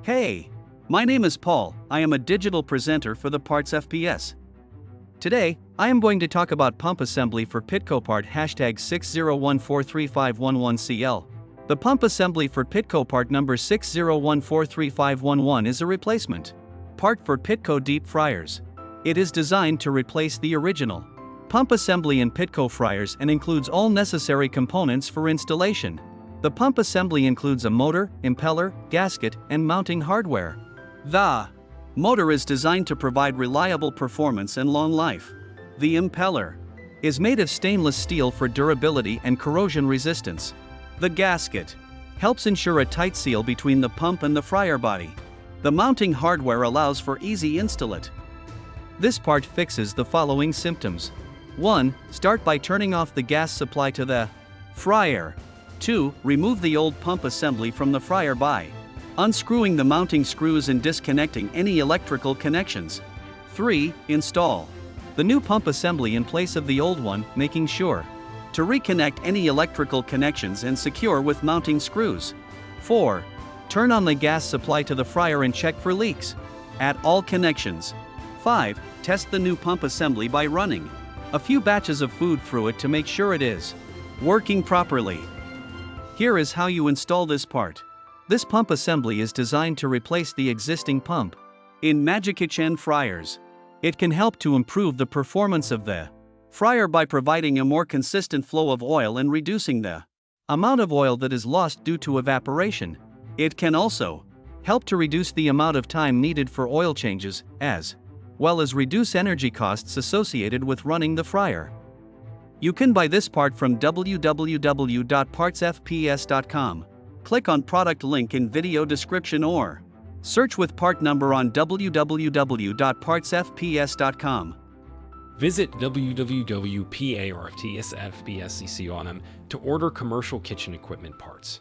Hey, my name is Paul. I am a digital presenter for the PartsFPS. Today, I am going to talk about pump assembly for Pitco part #601435511CL. The pump assembly for Pitco part number 601435511 is a replacement part for Pitco deep fryers. It is designed to replace the original pump assembly in Pitco fryers and includes all necessary components for installation. The pump assembly includes a motor, impeller, gasket, and mounting hardware. The motor is designed to provide reliable performance and long life. The impeller is made of stainless steel for durability and corrosion resistance. The gasket helps ensure a tight seal between the pump and the fryer body. The mounting hardware allows for easy installation. This part fixes the following symptoms. 1. Start by turning off the gas supply to the fryer. 2. Remove the old pump assembly from the fryer by unscrewing the mounting screws and disconnecting any electrical connections. 3. Install the new pump assembly in place of the old one, making sure to reconnect any electrical connections and secure with mounting screws. 4. Turn on the gas supply to the fryer and check for leaks at all connections. 5. Test the new pump assembly by running a few batches of food through it to make sure it is working properly. Here is how you install this part. This pump assembly is designed to replace the existing pump in Kitchen fryers. It can help to improve the performance of the fryer by providing a more consistent flow of oil and reducing the amount of oil that is lost due to evaporation. It can also help to reduce the amount of time needed for oil changes, as well as reduce energy costs associated with running the fryer. You can buy this part from www.partsfps.com. Click on product link in video description or search with part number on www.partsfps.com. Visit www.partsfps.com to order commercial kitchen equipment parts.